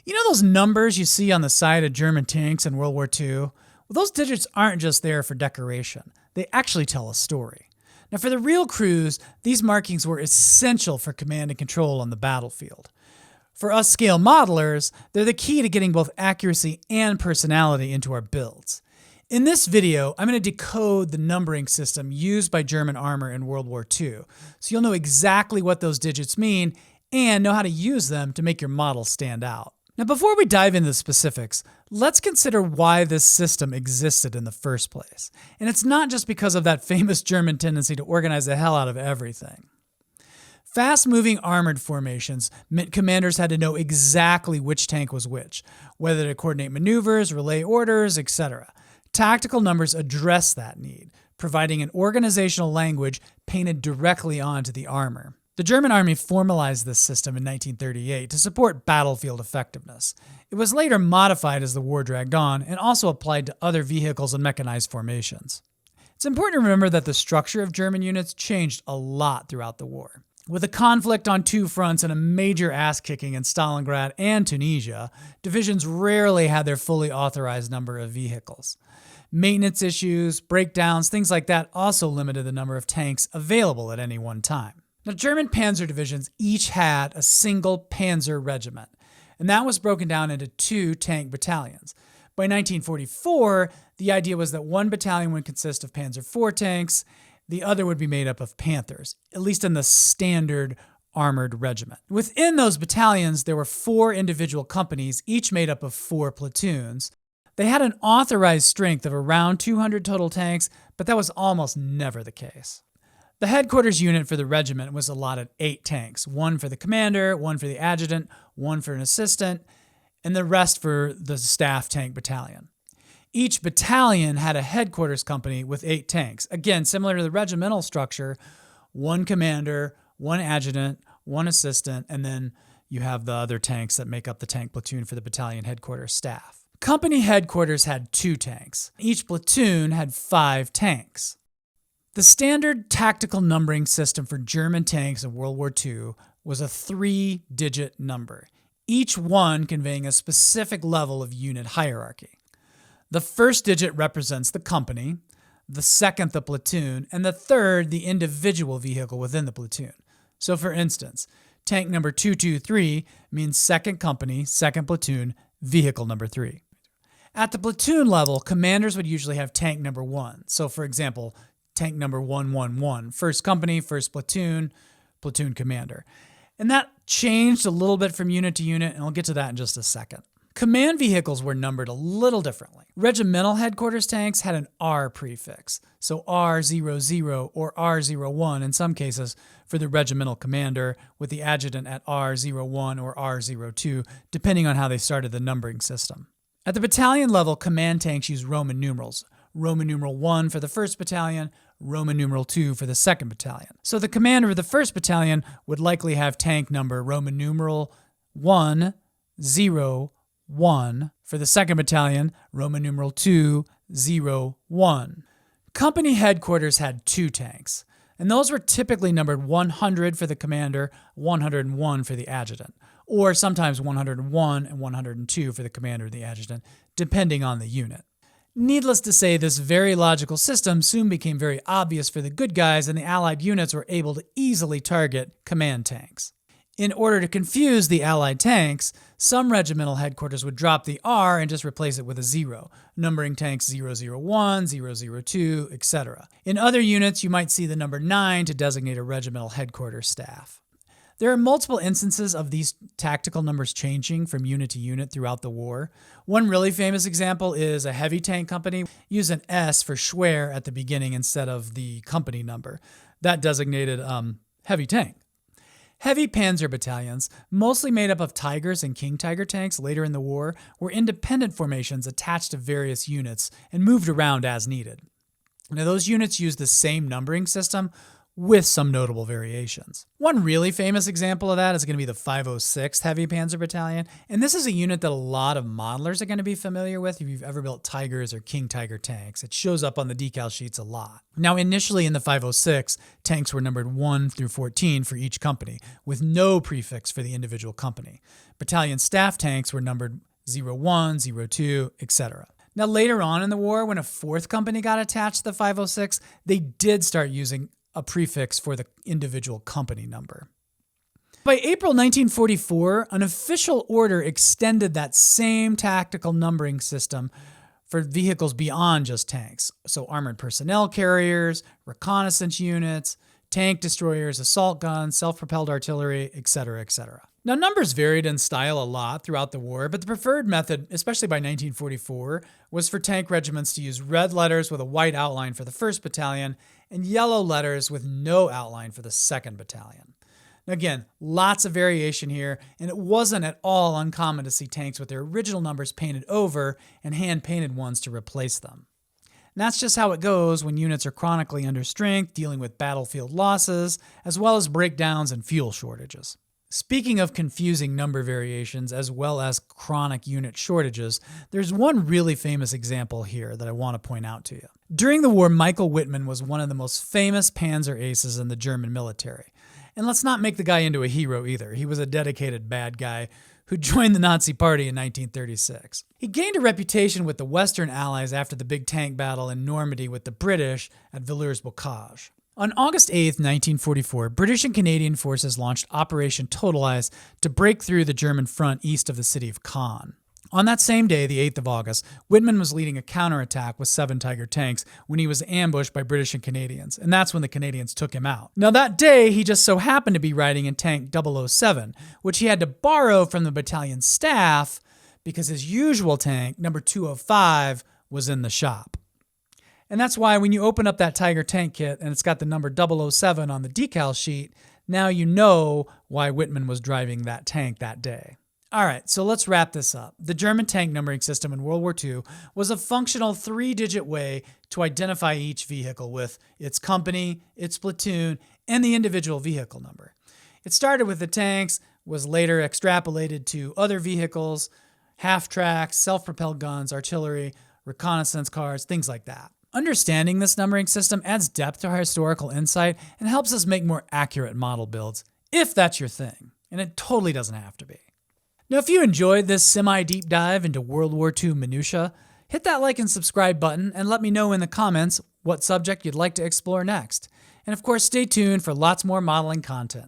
You know those numbers you see on the side of German tanks in World War II? Well, those digits aren't just there for decoration. They actually tell a story. Now, for the real crews, these markings were essential for command and control on the battlefield. For us scale modelers, they're the key to getting both accuracy and personality into our builds. In this video, I'm going to decode the numbering system used by German armor in World War II, so you'll know exactly what those digits mean and know how to use them to make your model stand out. Now, before we dive into the specifics, let's consider why this system existed in the first place. And it's not just because of that famous German tendency to organize the hell out of everything. Fast-moving armored formations meant commanders had to know exactly which tank was which, whether to coordinate maneuvers, relay orders, etc. Tactical numbers address that need, providing an organizational language painted directly onto the armor. The German army formalized this system in 1938 to support battlefield effectiveness. It was later modified as the war dragged on and also applied to other vehicles and mechanized formations. It's important to remember that the structure of German units changed a lot throughout the war. With a conflict on two fronts and a major ass-kicking in Stalingrad and Tunisia, divisions rarely had their fully authorized number of vehicles. Maintenance issues, breakdowns, things like that also limited the number of tanks available at any one time. Now, German panzer divisions each had a single panzer regiment, and that was broken down into 2 tank battalions. By 1944, the idea was that one battalion would consist of Panzer IV tanks, the other would be made up of Panthers, at least in the standard armored regiment. Within those battalions, there were 4 individual companies, each made up of 4 platoons. They had an authorized strength of around 200 total tanks, but that was almost never the case. The headquarters unit for the regiment was allotted 8 tanks, 1 for the commander, 1 for the adjutant, 1 for an assistant, and the rest for the staff tank battalion. Each battalion had a headquarters company with 8 tanks. Again, similar to the regimental structure, 1 commander, 1 adjutant, 1 assistant, and then you have the other tanks that make up the tank platoon for the battalion headquarters staff. Company headquarters had 2 tanks. Each platoon had 5 tanks. The standard tactical numbering system for German tanks in World War II was a 3-digit number, each one conveying a specific level of unit hierarchy. The first digit represents the company, the second the platoon, and the third the individual vehicle within the platoon. So for instance, tank number 223 means second company, second platoon, vehicle number 3. At the platoon level, commanders would usually have tank number 1. So for example, tank number 111, first company, first platoon, platoon commander. And that changed a little bit from unit to unit, and I'll get to that in just a second. Command vehicles were numbered a little differently. Regimental headquarters tanks had an R prefix, so R00 or R01 in some cases for the regimental commander, with the adjutant at R01 or R02, depending on how they started the numbering system. At the battalion level, command tanks used Roman numerals. Roman numeral 1 for the 1st battalion, Roman numeral 2 for the 2nd battalion. So the commander of the 1st battalion would likely have tank number Roman numeral 1, 0, 1. For the 2nd battalion, Roman numeral 2, 0, 1. Company headquarters had 2 tanks, and those were typically numbered 100 for the commander, 101 for the adjutant, or sometimes 101 and 102 for the commander and the adjutant, depending on the unit. Needless to say, this very logical system soon became very obvious for the good guys, and the Allied units were able to easily target command tanks. In order to confuse the Allied tanks, some regimental headquarters would drop the R and just replace it with a 0, numbering tanks 001, 002, etc. In other units, you might see the number 9 to designate a regimental headquarters staff. There are multiple instances of these tactical numbers changing from unit to unit throughout the war. One really famous example is a heavy tank company used an S for Schwer at the beginning instead of the company number. That designated heavy tank. Heavy panzer battalions, mostly made up of Tigers and King Tiger tanks later in the war, were independent formations attached to various units and moved around as needed. Now, those units used the same numbering system with some notable variations. One really famous example of that is going to be the 506th Heavy Panzer Battalion, and this is a unit that a lot of modelers are going to be familiar with if you've ever built Tigers or King Tiger tanks. It shows up on the decal sheets a lot. Now, initially in the 506, tanks were numbered 1 through 14 for each company, with no prefix for the individual company. Battalion staff tanks were numbered 01, 02, etc. Now, later on in the war, when a 4th company got attached to the 506, they did start using a prefix for the individual company number. By April 1944, an official order extended that same tactical numbering system for vehicles beyond just tanks. So armored personnel carriers, reconnaissance units, tank destroyers, assault guns, self-propelled artillery, etc., etc. Now, numbers varied in style a lot throughout the war, but the preferred method, especially by 1944, was for tank regiments to use red letters with a white outline for the 1st Battalion and yellow letters with no outline for the 2nd Battalion. Now, again, lots of variation here, and it wasn't at all uncommon to see tanks with their original numbers painted over and hand-painted ones to replace them. And that's just how it goes when units are chronically under strength, dealing with battlefield losses, as well as breakdowns and fuel shortages. Speaking of confusing number variations as well as chronic unit shortages, there's one really famous example here that I want to point out to you. During the war, Michael Wittmann was one of the most famous Panzer aces in the German military. And let's not make the guy into a hero either. He was a dedicated bad guy who joined the Nazi Party in 1936. He gained a reputation with the Western Allies after the big tank battle in Normandy with the British at Villers-Bocage. On August 8, 1944, British and Canadian forces launched Operation Totalize to break through the German front east of the city of Caen. On that same day, the 8th of August, Wittmann was leading a counterattack with 7 Tiger tanks when he was ambushed by British and Canadians, and that's when the Canadians took him out. Now, that day, he just so happened to be riding in tank 007, which he had to borrow from the battalion staff because his usual tank, number 205, was in the shop. And that's why when you open up that Tiger tank kit and it's got the number 007 on the decal sheet, now you know why Wittmann was driving that tank that day. All right, so let's wrap this up. The German tank numbering system in World War II was a functional 3-digit way to identify each vehicle with its company, its platoon, and the individual vehicle number. It started with the tanks, was later extrapolated to other vehicles, half-tracks, self-propelled guns, artillery, reconnaissance cars, things like that. Understanding this numbering system adds depth to our historical insight and helps us make more accurate model builds, if that's your thing, and it totally doesn't have to be. Now, if you enjoyed this semi-deep dive into World War II minutia, hit that like and subscribe button and let me know in the comments what subject you'd like to explore next. And of course, stay tuned for lots more modeling content.